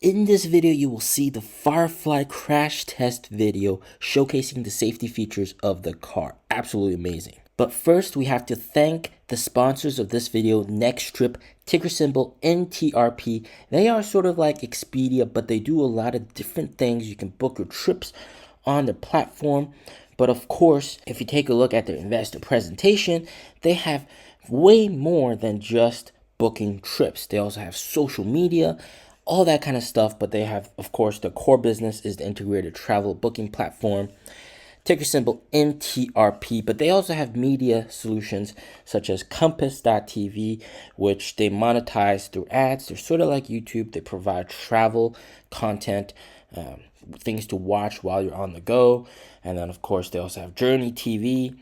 In this video, you will see the Firefly crash test video showcasing the safety features of the car. Absolutely amazing. But first, we have to thank the sponsors of this video, Nexttrip, ticker symbol NTRP. They are sort of like Expedia, but they do a lot of different things. You can book your trips on the platform. But of course, if you take a look at their investor presentation, they have way more than just booking trips. They also have social media, all that kind of stuff, but they have, of course, their core business is the integrated travel booking platform, ticker symbol NTRP, but they also have media solutions such as Compass.tv, which they monetize through ads. They're sort of like YouTube. They provide travel content, things to watch while you're on the go. And then, of course, they also have Journey TV,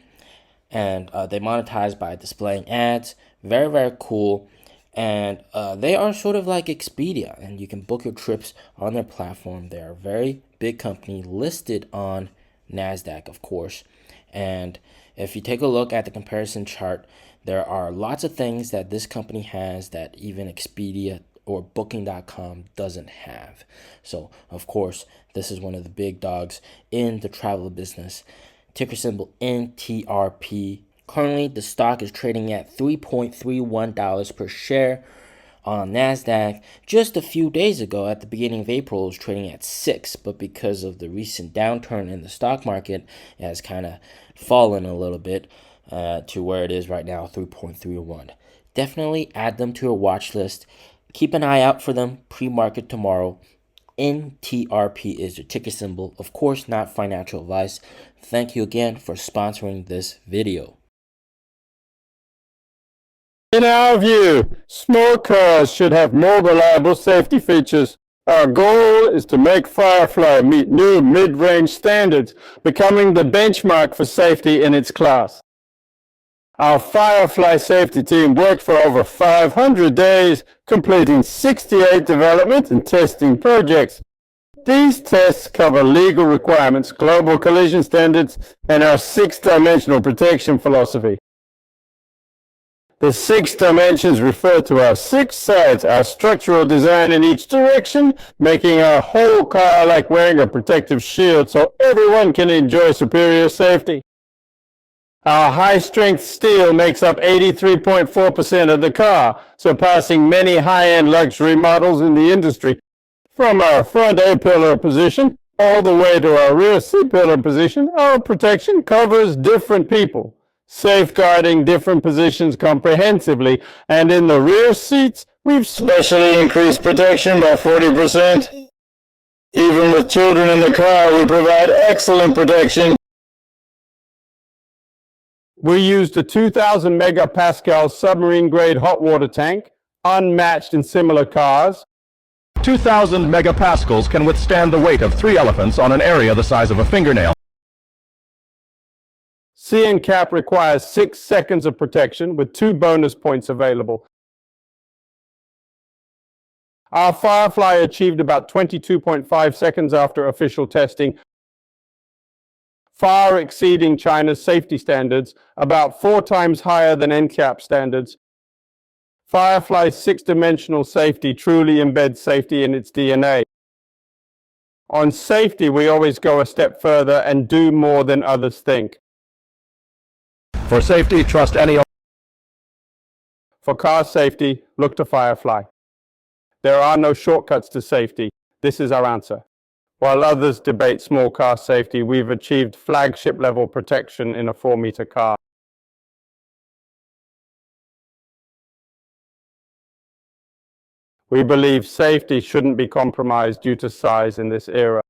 and they monetize by displaying ads. Very, very cool. And they are sort of like Expedia, and you can book your trips on their platform. They are a very big company listed on Nasdaq, of course. And if you take a look at the comparison chart, there are lots of things that this company has that even Expedia or Booking.com doesn't have. So, of course, this is one of the big dogs in the travel business. Ticker symbol NTRP. Currently, the stock is trading at $3.31 per share on Nasdaq. Just a few days ago, at the beginning of April, it was trading at $6, but because of the recent downturn in the stock market, it has kind of fallen a little bit to where it is right now, 3.31. Definitely add them to your watch list. Keep an eye out for them pre-market tomorrow. NTRP is the ticker symbol. Of course, not financial advice. Thank you again for sponsoring this video. In our view, small cars should have more reliable safety features. Our goal is to make Firefly meet new mid-range standards, becoming the benchmark for safety in its class. Our Firefly safety team worked for over 500 days, completing 68 development and testing projects. These tests cover legal requirements, global collision standards, and our 6-dimensional protection philosophy. The 6 dimensions refer to our 6 sides, our structural design in each direction, making our whole car like wearing a protective shield so everyone can enjoy superior safety. Our high-strength steel makes up 83.4% of the car, surpassing many high-end luxury models in the industry. From our front A-pillar position all the way to our rear C-pillar position, our protection covers different people, safeguarding different positions comprehensively, and in the rear seats, we've specially increased protection by 40%. Even with children in the car, we provide excellent protection. We used a 2,000 megapascal submarine-grade hot water tank, unmatched in similar cars. 2,000 megapascals can withstand the weight of 3 elephants on an area the size of a fingernail. C&CAP requires 6 seconds of protection with 2 bonus points available. Our Firefly achieved about 22.5 seconds after official testing, far exceeding China's safety standards, about 4 times higher than NCAP standards. Firefly's 6-dimensional safety truly embeds safety in its DNA. On safety, we always go a step further and do more than others think. For safety, trust any. For car safety, look to Firefly. There are no shortcuts to safety. This is our answer. While others debate small car safety, we've achieved flagship-level protection in a 4-meter car. We believe safety shouldn't be compromised due to size in this era.